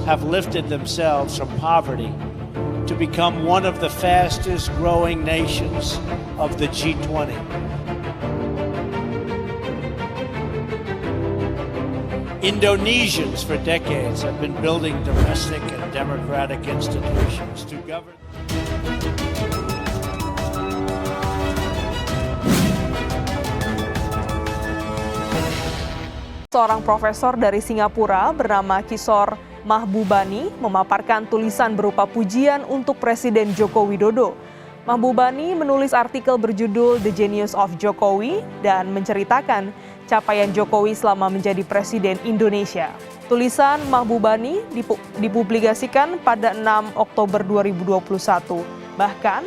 have lifted themselves from poverty to become one of the fastest growing nations of the G20. Indonesians for decades have been building domestic and democratic institutions to govern. Seorang profesor dari Singapura bernama Kishore Mahbubani memaparkan tulisan berupa pujian untuk Presiden Joko Widodo. Mahbubani menulis artikel berjudul The Genius of Jokowi dan menceritakan capaian Jokowi selama menjadi Presiden Indonesia. Tulisan Mahbubani dipublikasikan pada 6 Oktober 2021. Bahkan,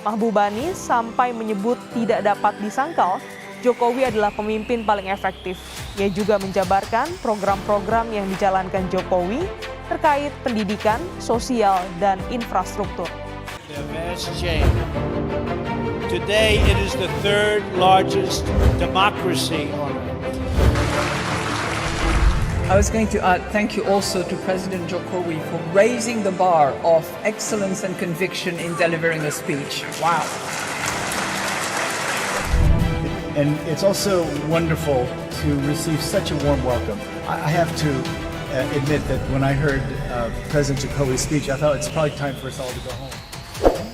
Mahbubani sampai menyebut tidak dapat disangkal Jokowi adalah pemimpin paling efektif. Ia juga menjabarkan program-program yang dijalankan Jokowi terkait pendidikan, sosial, dan infrastruktur. The vast change. Today it is the third largest democracy on earth. I was going to add thank you also to President Jokowi for raising the bar of excellence and conviction in delivering a speech. Wow. And it's also wonderful to receive such a warm welcome. I have to admit that when I heard President Jokowi's speech, I thought it's probably time for us all to go home.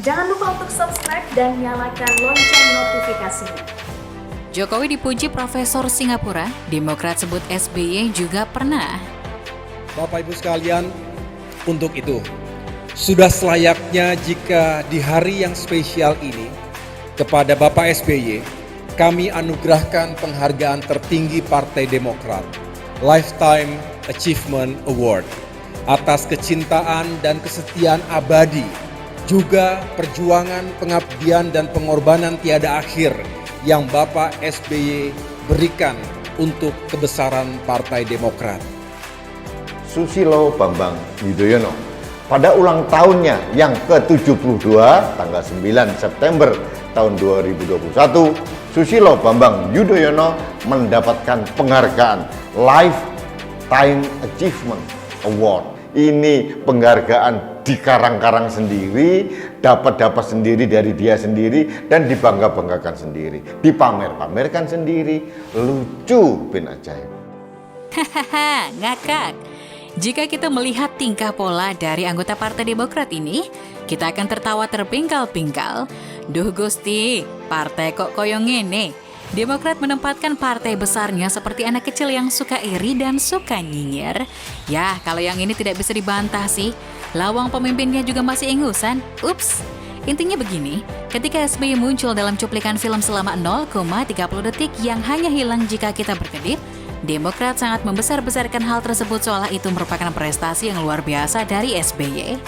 Jangan lupa untuk subscribe dan nyalakan lonceng notifikasi. Jokowi dipuji Profesor Singapura, Demokrat sebut SBY juga pernah. Bapak Ibu sekalian, untuk itu sudah selayaknya jika di hari yang spesial ini kepada Bapak SBY kami anugerahkan penghargaan tertinggi Partai Demokrat, Lifetime Achievement Award, atas kecintaan dan kesetiaan abadi, juga perjuangan, pengabdian, dan pengorbanan tiada akhir yang Bapak SBY berikan untuk kebesaran Partai Demokrat. Susilo Bambang Yudhoyono pada ulang tahunnya yang ke-72 tanggal 9 September tahun 2021, Susilo Bambang Yudhoyono mendapatkan penghargaan Lifetime Achievement Award. Ini penghargaan dikarang-karang sendiri, dapat sendiri dari dia sendiri, dan dibangga-banggakan sendiri, dipamer-pamerkan sendiri. Lucu bin ajaib. Hahaha, ngakak. Jika kita melihat tingkah pola dari anggota Partai Demokrat ini, kita akan tertawa terpingkal-pingkal. Duh Gusti, partai kok koyong ngene. Demokrat menempatkan partai besarnya seperti anak kecil yang suka iri dan suka nyinyir. Ya, kalau yang ini tidak bisa dibantah sih. Lawang pemimpinnya juga masih ingusan. Ups. Intinya begini, ketika SBY muncul dalam cuplikan film selama 0,30 detik yang hanya hilang jika kita berkedip, Demokrat sangat membesar-besarkan hal tersebut seolah itu merupakan prestasi yang luar biasa dari SBY.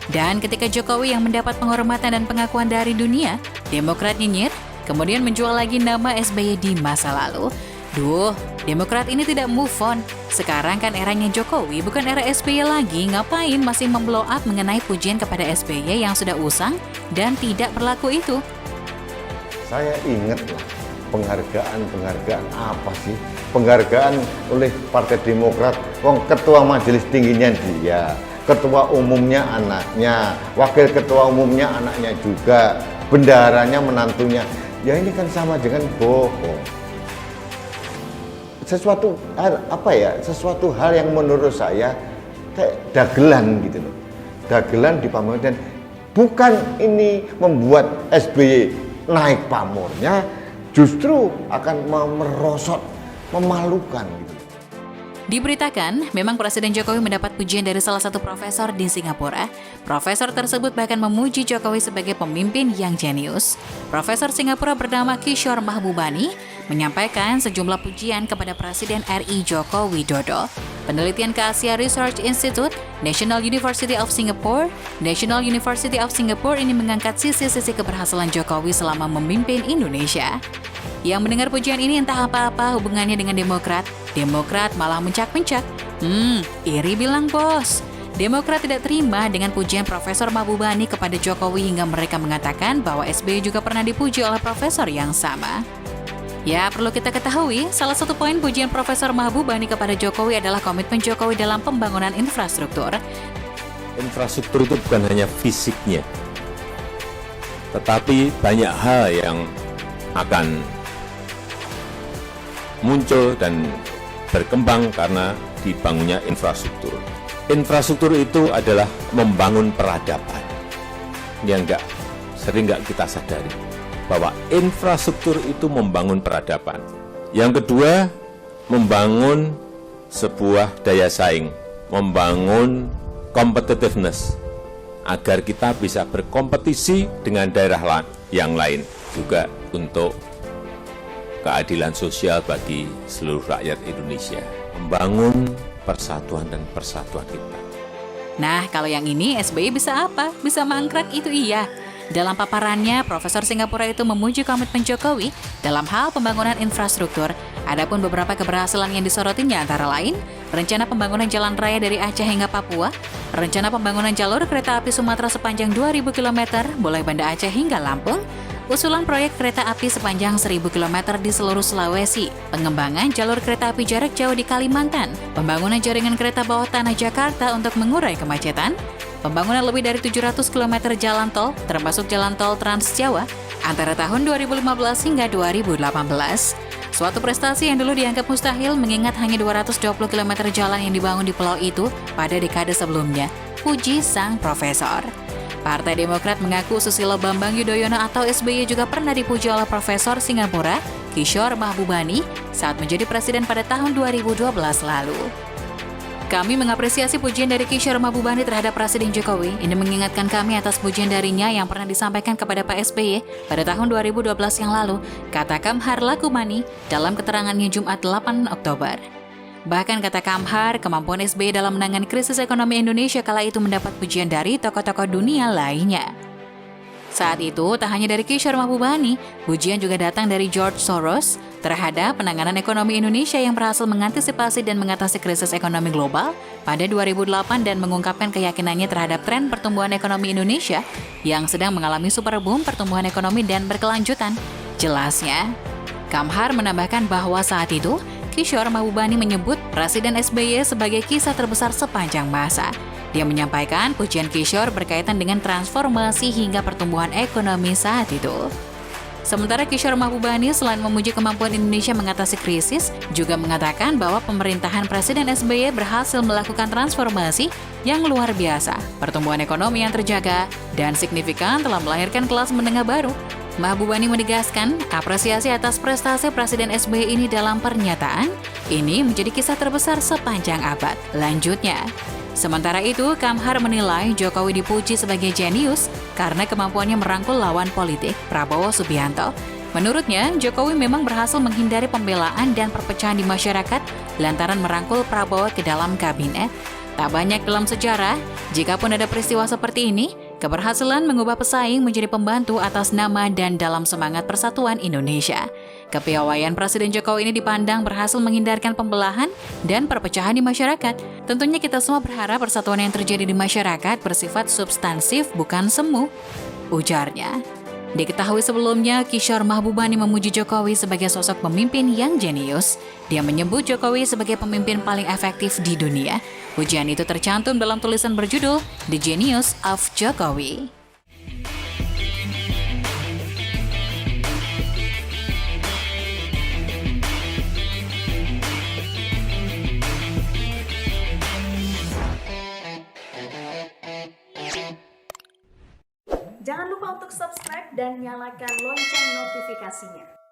Dan ketika Jokowi yang mendapat penghormatan dan pengakuan dari dunia, Demokrat nyinyir, kemudian menjual lagi nama SBY di masa lalu. Duh, Demokrat ini tidak move on. Sekarang kan eranya Jokowi, bukan era SBY lagi. Ngapain masih memblow up mengenai pujian kepada SBY yang sudah usang dan tidak berlaku itu? Saya ingat lah, penghargaan apa sih? Penghargaan oleh Partai Demokrat, ketua majelis tingginya dia, ketua umumnya anaknya, wakil ketua umumnya anaknya juga, bendaharanya menantunya. Ya ini kan sama dengan bohong. Sesuatu hal yang menurut saya kayak dagelan gitu loh. Dagelan dipamerkan, dan bukan ini membuat SBY naik pamornya, justru akan merosot, memalukan gitu. Diberitakan, memang Presiden Jokowi mendapat pujian dari salah satu profesor di Singapura. Profesor tersebut bahkan memuji Jokowi sebagai pemimpin yang jenius. Profesor Singapura bernama Kishore Mahbubani menyampaikan sejumlah pujian kepada Presiden RI Joko Widodo. Penelitian ke Asia Research Institute, National University of Singapore ini mengangkat sisi-sisi keberhasilan Jokowi selama memimpin Indonesia. Yang mendengar pujian ini entah apa-apa hubungannya dengan Demokrat. Demokrat malah mencak-mencak. Iri bilang bos. Demokrat tidak terima dengan pujian Profesor Mahbubani kepada Jokowi hingga mereka mengatakan bahwa SBY juga pernah dipuji oleh profesor yang sama. Ya, perlu kita ketahui, salah satu poin pujian Profesor Mahbubani kepada Jokowi adalah komitmen Jokowi dalam pembangunan infrastruktur. Infrastruktur itu bukan hanya fisiknya, tetapi banyak hal yang akan muncul dan berkembang karena dibangunnya infrastruktur. Infrastruktur itu adalah membangun peradaban yang sering kita sadari, bahwa infrastruktur itu membangun peradaban. Yang kedua, membangun sebuah daya saing, membangun competitiveness, agar kita bisa berkompetisi dengan daerah yang lain, juga untuk keadilan sosial bagi seluruh rakyat Indonesia, membangun persatuan dan persatuan kita. Nah, kalau yang ini SBY bisa apa? Bisa mangkrak, itu iya. Dalam paparannya, Profesor Singapura itu memuji komitmen Jokowi dalam hal pembangunan infrastruktur. Adapun beberapa keberhasilan yang disorotinya antara lain, rencana pembangunan jalan raya dari Aceh hingga Papua, rencana pembangunan jalur kereta api Sumatera sepanjang 2.000 km, mulai Banda Aceh hingga Lampung, usulan proyek kereta api sepanjang 1.000 km di seluruh Sulawesi, pengembangan jalur kereta api jarak jauh di Kalimantan, pembangunan jaringan kereta bawah tanah Jakarta untuk mengurai kemacetan, pembangunan lebih dari 700 km jalan tol, termasuk jalan tol Trans Jawa, antara tahun 2015 hingga 2018. Suatu prestasi yang dulu dianggap mustahil mengingat hanya 220 km jalan yang dibangun di pulau itu pada dekade sebelumnya. Puji sang profesor. Partai Demokrat mengaku Susilo Bambang Yudhoyono atau SBY juga pernah dipuji oleh Profesor Singapura, Kishore Mahbubani, saat menjadi presiden pada tahun 2012 lalu. Kami mengapresiasi pujian dari Kishore Mahbubani terhadap Presiden Jokowi. Ini mengingatkan kami atas pujian darinya yang pernah disampaikan kepada Pak SBY pada tahun 2012 yang lalu, kata Kamhar Lakumani dalam keterangannya Jumat 8 Oktober. Bahkan kata Kamhar, kemampuan SBY dalam menangani krisis ekonomi Indonesia kala itu mendapat pujian dari tokoh-tokoh dunia lainnya. Saat itu, tak hanya dari Kishore Mahbubani, pujian juga datang dari George Soros terhadap penanganan ekonomi Indonesia yang berhasil mengantisipasi dan mengatasi krisis ekonomi global pada 2008 dan mengungkapkan keyakinannya terhadap tren pertumbuhan ekonomi Indonesia yang sedang mengalami super boom pertumbuhan ekonomi dan berkelanjutan. Jelasnya, Kamhar menambahkan bahwa saat itu, Kishore Mahbubani menyebut Presiden SBY sebagai kisah terbesar sepanjang masa. Dia menyampaikan pujian Kishore berkaitan dengan transformasi hingga pertumbuhan ekonomi saat itu. Sementara Kishore Mahbubani selain memuji kemampuan Indonesia mengatasi krisis, juga mengatakan bahwa pemerintahan Presiden SBY berhasil melakukan transformasi yang luar biasa. Pertumbuhan ekonomi yang terjaga dan signifikan telah melahirkan kelas menengah baru. Mahbubani menegaskan apresiasi atas prestasi Presiden SBY ini dalam pernyataan, ini menjadi kisah terbesar sepanjang abad. Lanjutnya, sementara itu, Kamhar menilai Jokowi dipuji sebagai jenius karena kemampuannya merangkul lawan politik, Prabowo Subianto. Menurutnya, Jokowi memang berhasil menghindari pembelaan dan perpecahan di masyarakat lantaran merangkul Prabowo ke dalam kabinet. Tak banyak dalam sejarah, jikapun ada peristiwa seperti ini, keberhasilan mengubah pesaing menjadi pembantu atas nama dan dalam semangat persatuan Indonesia. Kepiawaian Presiden Jokowi ini dipandang berhasil menghindarkan pembelahan dan perpecahan di masyarakat. Tentunya kita semua berharap persatuan yang terjadi di masyarakat bersifat substansif, bukan semu, ujarnya. Diketahui sebelumnya, Kishore Mahbubani memuji Jokowi sebagai sosok pemimpin yang jenius. Dia menyebut Jokowi sebagai pemimpin paling efektif di dunia. Pujian itu tercantum dalam tulisan berjudul The Genius of Jokowi. Jangan lupa untuk subscribe dan nyalakan lonceng notifikasinya.